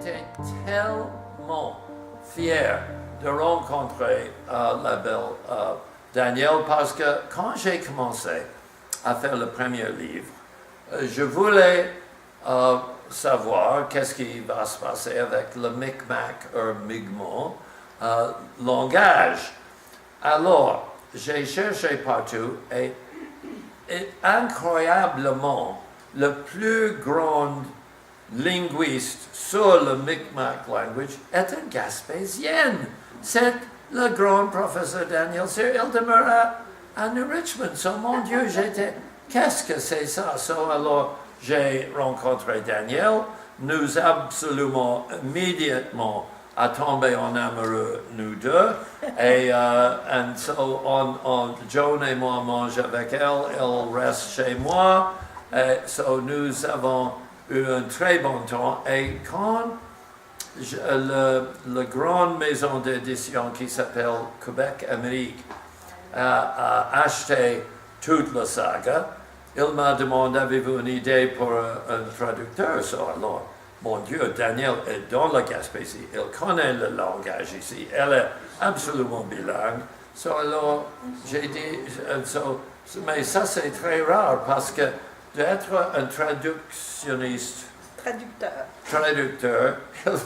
j'étais tellement fier de rencontrer la belle Danielle parce que quand j'ai commencé à faire le premier livre, je voulais savoir qu'est-ce qui va se passer avec le Micmac ou Mi'kmaq langage. Alors, j'ai cherché partout et incroyablement, le plus grand linguiste sur le Micmac language est un Gaspésien. C'est le grand professeur Daniel Cyr. Il demeure à New Richmond. So, mon Dieu, qu'est-ce que c'est ça? So, alors, j'ai rencontré Daniel. Nous absolument, immédiatement, à tomber en amoureux, nous deux. Et so, Joan et moi mangent avec elle. Elle reste chez moi. Et so, nous avons eu un très bon temps. Et quand la grande maison d'édition qui s'appelle Québec Amérique a acheté toute la saga, il m'a demandé, avez-vous une idée pour un traducteur? So, alors, mon Dieu, Daniel est dans la Gaspésie, il connaît le langage ici, elle est absolument bilingue. So, alors, j'ai dit, mais ça c'est très rare parce que d'être un traductionniste, traducteur, il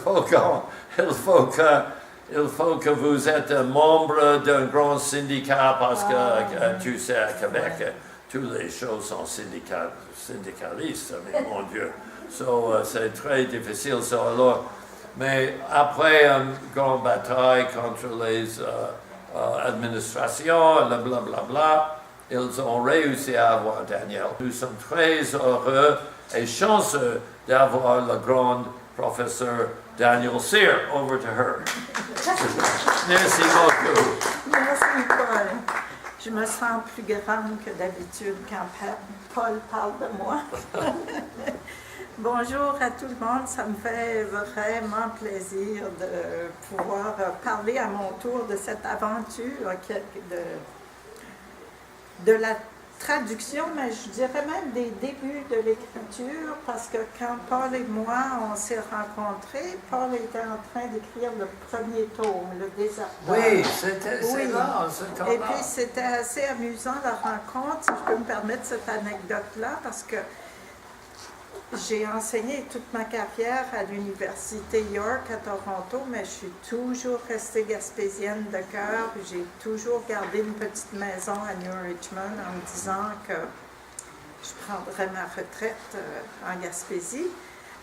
faut que vous êtes un membre d'un grand syndicat parce que tu sais, à Québec, toutes les choses sont syndicalistes, mais mon Dieu. So, c'est très difficile. So, alors, mais après une grande bataille contre les administrations, blablabla, ils ont réussi à avoir Daniel. Nous sommes très heureux et chanceux d'avoir le grand professeur Daniel Cyr. Over to her. Merci beaucoup. Merci, Paul. Je me sens plus grande que d'habitude quand Paul parle de moi. Bonjour à tout le monde, ça me fait vraiment plaisir de pouvoir parler à mon tour de cette aventure de la traduction, mais je dirais même des débuts de l'écriture, parce que quand Paul et moi, on s'est rencontrés, Paul était en train d'écrire le premier tome, Le Déserteur. Oui, c'était là, et puis c'était assez amusant la rencontre, si je peux me permettre cette anecdote-là, parce que j'ai enseigné toute ma carrière à l'université York à Toronto, mais je suis toujours restée gaspésienne de cœur. J'ai toujours gardé une petite maison à New Richmond en me disant que je prendrais ma retraite en Gaspésie.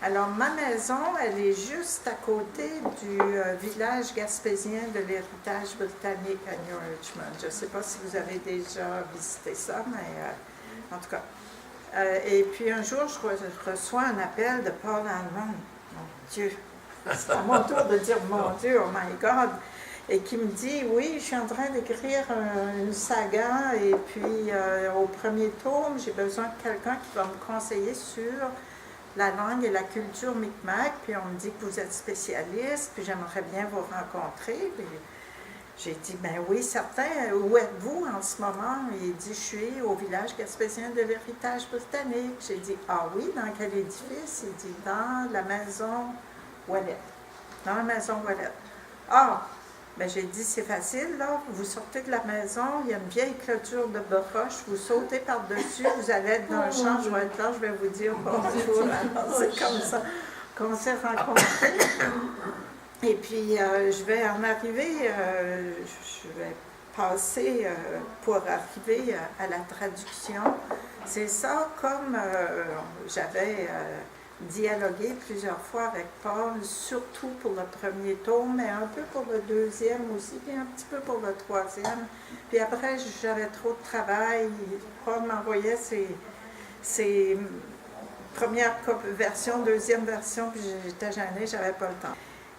Alors ma maison, elle est juste à côté du village gaspésien de l'héritage britannique à New Richmond. Je ne sais pas si vous avez déjà visité ça, mais en tout cas. Et puis un jour, je reçois un appel de Paul Allman. Mon Dieu, c'est à mon tour de dire mon Dieu, oh my God. Et qui me dit, oui, je suis en train d'écrire une saga et puis au premier tome, j'ai besoin de quelqu'un qui va me conseiller sur la langue et la culture Micmac. Puis on me dit que vous êtes spécialiste, puis j'aimerais bien vous rencontrer. Puis j'ai dit, ben oui, certain. Où êtes-vous en ce moment? Il dit, je suis au village gaspésien de l'héritage britannique. J'ai dit, ah oui, dans quel édifice? Il dit, dans la maison Ouellet. Dans la maison Ouellet. Ah, ben j'ai dit, c'est facile, là. Vous sortez de la maison, il y a une vieille clôture de broche, vous sautez par-dessus, vous allez être dans le champ, je vais être là, je vais vous dire bonjour. Alors, c'est comme ça qu'on s'est rencontrés. Et puis, je vais en arriver, je vais passer pour arriver à la traduction. C'est ça, comme j'avais dialogué plusieurs fois avec Paul, surtout pour le premier tome, mais un peu pour le deuxième aussi, puis un petit peu pour le troisième. Puis après, j'avais trop de travail. Paul m'envoyait ses premières versions, deuxième version, puis j'étais gênée, j'avais pas le temps.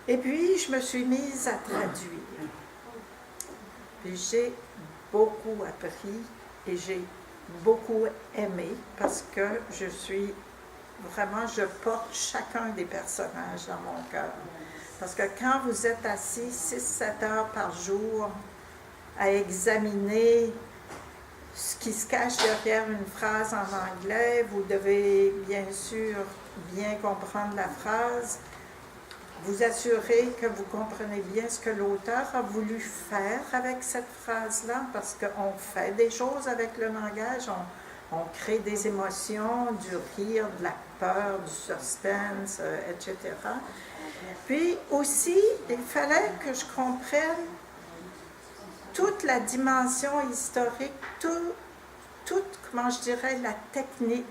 Et puis, je me suis mise à traduire. Puis j'ai beaucoup appris et j'ai beaucoup aimé parce que je porte chacun des personnages dans mon cœur. Parce que quand vous êtes assis 6-7 heures par jour à examiner ce qui se cache derrière une phrase en anglais, vous devez bien sûr bien comprendre la phrase. vous assurer que vous comprenez bien ce que l'auteur a voulu faire avec cette phrase-là, parce qu'on fait des choses avec le langage, on crée des émotions, du rire, de la peur, du suspense, etc. Puis aussi, il fallait que je comprenne toute la dimension historique, toute, comment je dirais, la technique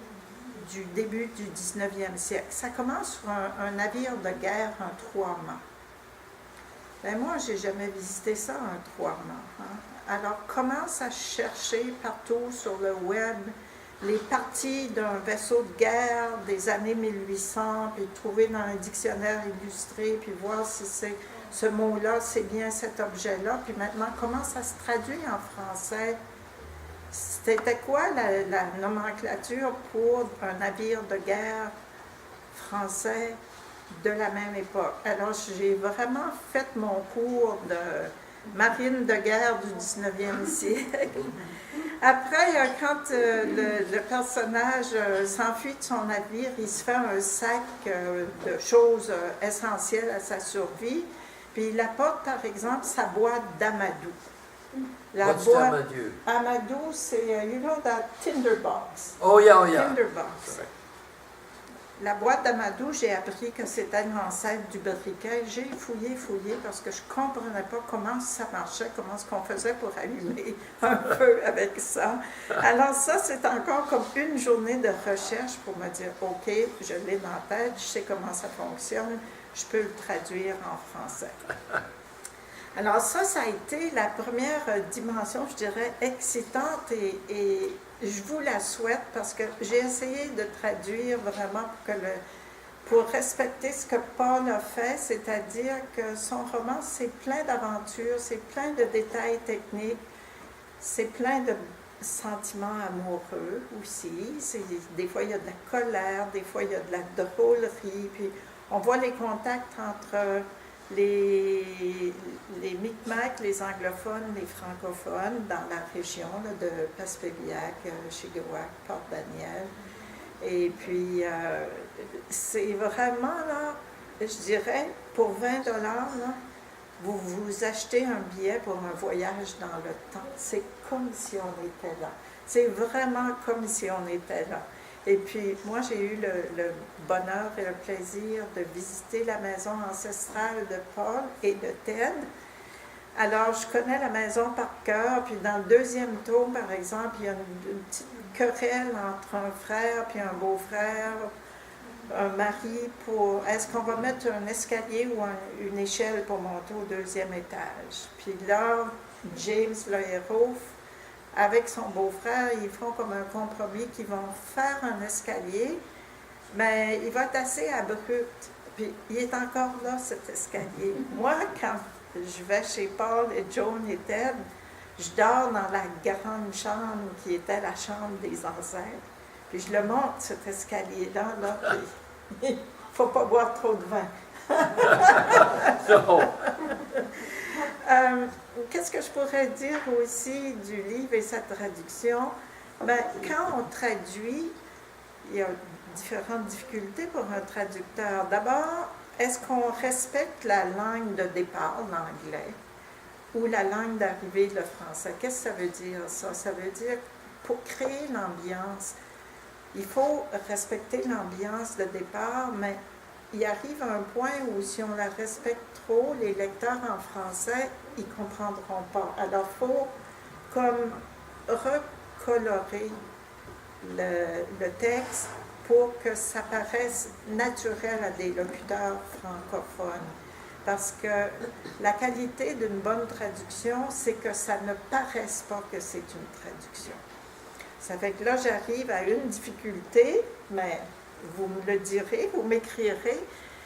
du début du 19e siècle. Ça commence sur un navire de guerre, un trois-mâts. Ben moi, j'ai jamais visité ça, un trois-mâts. Hein? Alors, commence à chercher partout sur le web les parties d'un vaisseau de guerre des années 1800, puis trouver dans un dictionnaire illustré, puis voir si c'est ce mot-là, c'est bien cet objet-là. Puis maintenant, comment ça se traduit en français? C'était quoi la nomenclature pour un navire de guerre français de la même époque? Alors, j'ai vraiment fait mon cours de marine de guerre du 19e siècle. Après, quand le personnage s'enfuit de son navire, il se fait un sac de choses essentielles à sa survie, puis il apporte, par exemple, sa boîte d'amadou. La What's boîte Amadou? Amadou, c'est, you know, that tinderbox. Oh yeah, yeah. Tinderbox. Correct. La boîte d'Amadou, j'ai appris que c'était l'ancêtre du briquet. J'ai fouillé parce que je ne comprenais pas comment ça marchait, comment est-ce qu'on faisait pour allumer un feu avec ça. Alors ça, c'est encore comme une journée de recherche pour me dire, OK, je l'ai dans la tête, je sais comment ça fonctionne, je peux le traduire en français. Alors ça a été la première dimension, je dirais, excitante et je vous la souhaite parce que j'ai essayé de traduire vraiment pour respecter ce que Paul a fait, c'est-à-dire que son roman, c'est plein d'aventures, c'est plein de détails techniques, c'est plein de sentiments amoureux aussi. Des fois, il y a de la colère, des fois, il y a de la drôlerie, puis on voit les contacts entre les Micmacs, les anglophones, les francophones dans la région là, de Passepébiac, Chiguac, Port-Daniel. Et puis, c'est vraiment, là, je dirais, pour 20 $, là, vous achetez un billet pour un voyage dans le temps. C'est comme si on était là. C'est vraiment comme si on était là. Et puis, moi, j'ai eu le bonheur et le plaisir de visiter la maison ancestrale de Paul et de Ted. Alors, je connais la maison par cœur, puis dans le deuxième tome, par exemple, il y a une petite querelle entre un frère puis un beau-frère, un mari, pour est-ce qu'on va mettre un escalier ou une échelle pour monter au deuxième étage. Puis là, James, le héros, avec son beau-frère, ils font comme un compromis qu'ils vont faire un escalier, mais il va être assez abrupt. Puis il est encore là, cet escalier. Moi, quand je vais chez Paul et Joan et Ted, je dors dans la grande chambre qui était la chambre des ancêtres. Puis je le monte, cet escalier-là, là, puis il ne faut pas boire trop de vin. Qu'est-ce que je pourrais dire aussi du livre et sa traduction? Ben, quand on traduit, il y a différentes difficultés pour un traducteur. D'abord, est-ce qu'on respecte la langue de départ, l'anglais, ou la langue d'arrivée, le français? Qu'est-ce que ça veut dire, ça? Ça veut dire, pour créer l'ambiance, il faut respecter l'ambiance de départ, mais il arrive un point où si on la respecte trop, les lecteurs en français, ils ne comprendront pas. Alors, il faut comme recolorer le texte pour que ça paraisse naturel à des locuteurs francophones. Parce que la qualité d'une bonne traduction, c'est que ça ne paraisse pas que c'est une traduction. Ça fait que là, j'arrive à une difficulté, mais vous me le direz, vous m'écrirez,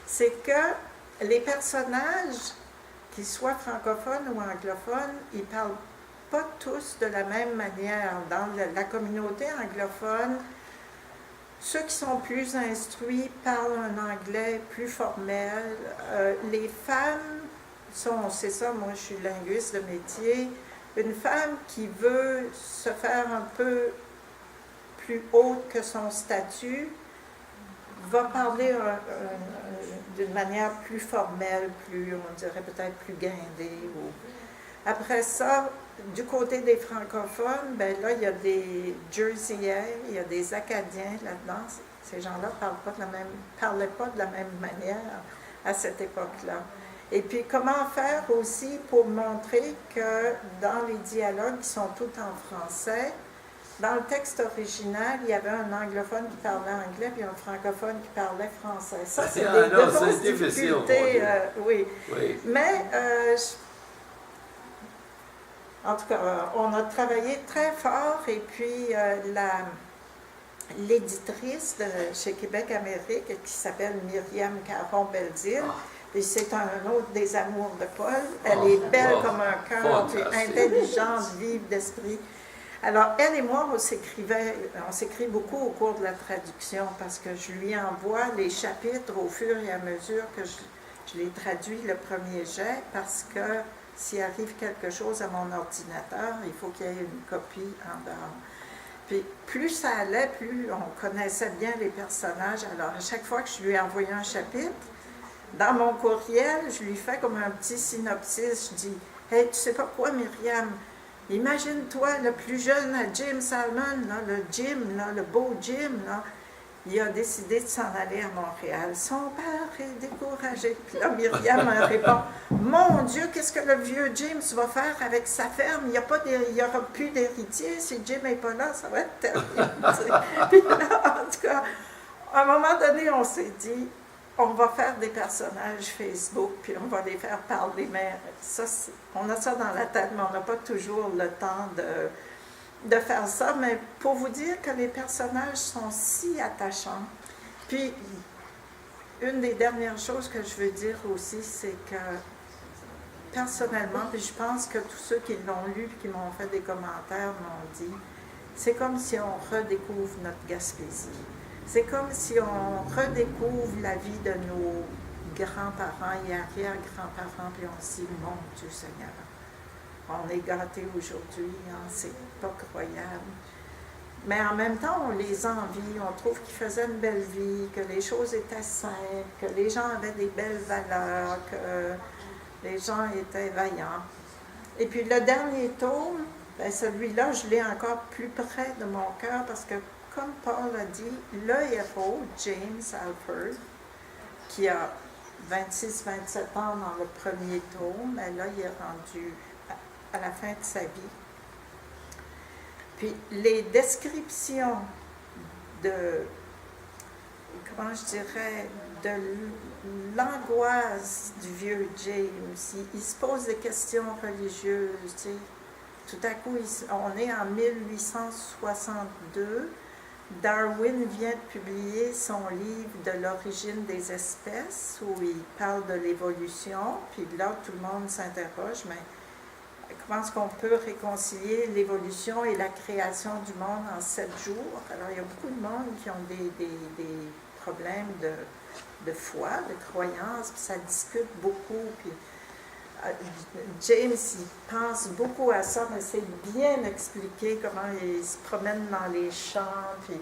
c'est que les personnages, qu'ils soient francophones ou anglophones, ils ne parlent pas tous de la même manière. Dans la communauté anglophone, ceux qui sont plus instruits parlent un anglais plus formel. Les femmes c'est ça, moi je suis linguiste de métier, une femme qui veut se faire un peu plus haute que son statut va parler d'une manière plus formelle, plus, on dirait peut-être plus guindée. Après ça, du côté des francophones, ben là, il y a des Jerseyais, il y a des Acadiens là-dedans. Ces gens-là ne parlaient pas de la même manière à cette époque-là. Et puis, comment faire aussi pour montrer que dans les dialogues qui sont tous en français, dans le texte original, il y avait un anglophone qui parlait anglais puis un francophone qui parlait français. Ça, c'est des grosses difficultés. Oui. Mais, en tout cas, on a travaillé très fort et puis l'éditrice chez Québec Amérique, qui s'appelle Myriam Caron-Belzile, et c'est un autre des amours de Paul. Elle est belle comme un cœur, intelligente, vive d'esprit. Alors, elle et moi, on s'écrit beaucoup au cours de la traduction parce que je lui envoie les chapitres au fur et à mesure que je les traduis le premier jet parce que s'il arrive quelque chose à mon ordinateur, il faut qu'il y ait une copie en dehors. Puis plus ça allait, plus on connaissait bien les personnages. Alors, à chaque fois que je lui ai envoyé un chapitre, dans mon courriel, je lui fais comme un petit synopsis. Je dis « Hey, tu sais pas quoi, Myriam? Imagine-toi, le plus jeune Jim Salmon, là, le Jim, là, le beau Jim, là, il a décidé de s'en aller à Montréal. Son père est découragé. » Puis là, Myriam me répond « Mon Dieu, qu'est-ce que le vieux James va faire avec sa ferme? Il n'y aura plus d'héritier. Si Jim n'est pas là, ça va être terrible. » Puis là, en tout cas, à un moment donné, on s'est dit « On va faire des personnages Facebook, puis on va les faire parler. » Mais ça, on a ça dans la tête, mais on n'a pas toujours le temps de faire ça, mais pour vous dire que les personnages sont si attachants. Puis, une des dernières choses que je veux dire aussi, c'est que, personnellement, puis je pense que tous ceux qui l'ont lu et qui m'ont fait des commentaires m'ont dit, c'est comme si on redécouvre notre Gaspésie. C'est comme si on redécouvre la vie de nos grands-parents et arrière-grands-parents, puis on se dit, mon Dieu Seigneur, on est gâtés aujourd'hui, hein, c'est pas croyable. Mais en même temps, on les envie, on trouve qu'ils faisaient une belle vie, que les choses étaient simples, que les gens avaient des belles valeurs, que les gens étaient vaillants. Et puis le dernier tome, ben celui-là, je l'ai encore plus près de mon cœur parce que, comme Paul a dit, le héros, James Alford, qui a 26-27 ans dans le premier tome, mais là, il est rendu à la fin de sa vie. Puis les descriptions de, comment je dirais, de l'angoisse du vieux James, il se pose des questions religieuses, tu sais. Tout à coup, on est en 1862, Darwin vient de publier son livre de l'origine des espèces, où il parle de l'évolution, puis là, tout le monde s'interroge, mais comment est-ce qu'on peut réconcilier l'évolution et la création du monde en 7 jours? Alors, il y a beaucoup de monde qui ont des problèmes de foi, de croyance, puis ça discute beaucoup. Puis, James, il pense beaucoup à ça, mais c'est bien expliqué comment il se promène dans les champs. Puis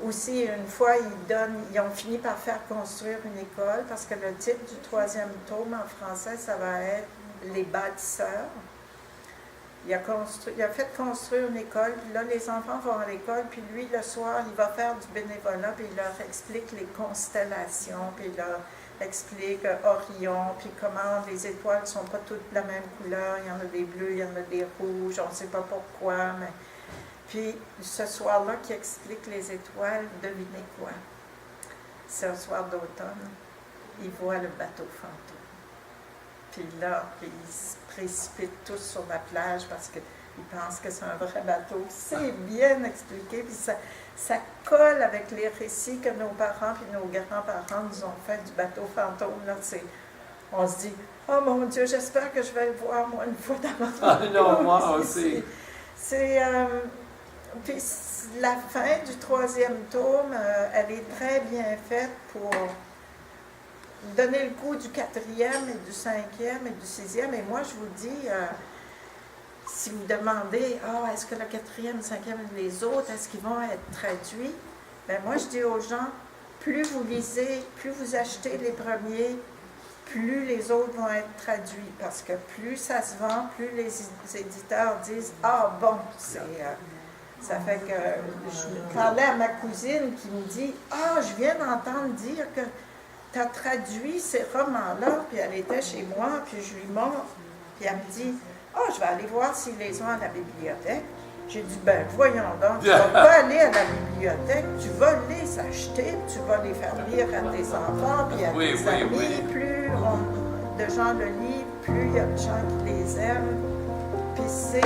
aussi, une fois, ils ont fini par faire construire une école, parce que le titre du 3e tome en français, ça va être « Les bâtisseurs ». Il a fait construire une école, puis là, les enfants vont à l'école, puis lui, le soir, il va faire du bénévolat, puis il leur explique les constellations, puis il leur explique Orion, puis comment les étoiles ne sont pas toutes de la même couleur, il y en a des bleus, il y en a des rouges, on ne sait pas pourquoi, mais... Puis, ce soir-là, qui explique les étoiles, devinez quoi? C'est un soir d'automne, il voit le bateau fantôme. Puis là, ils se précipitent tous sur la plage parce qu'ils pensent que c'est un vrai bateau. C'est bien expliqué, puis ça colle avec les récits que nos parents et nos grands-parents nous ont fait du bateau fantôme. Là, on se dit, oh mon Dieu, j'espère que je vais le voir, moi, une fois dans ma vie. Ah non, moi aussi. Puis la fin du 3e tome, elle est très bien faite pour donner le coup du 4e et du 5e et du 6e. Et moi, je vous dis, si vous demandez, est-ce que le 4e, 5e et les autres, est-ce qu'ils vont être traduits? Bien, moi, je dis aux gens, plus vous lisez, plus vous achetez les premiers, plus les autres vont être traduits. Parce que plus ça se vend, plus les éditeurs disent « Ah bon, c'est... ça fait que je parlais à ma cousine qui me dit « Ah, je viens d'entendre dire que tu as traduit ces romans-là. » Puis elle était chez moi, puis je lui montre. Puis elle me dit « Ah, je vais aller voir s'ils les ont à la bibliothèque. » J'ai dit, ben voyons donc, tu ne vas pas aller à la bibliothèque, tu vas les acheter, tu vas les faire lire à tes enfants, puis à tes amis. Plus de gens le lisent, plus il y a de gens qui les aiment. Puis c'est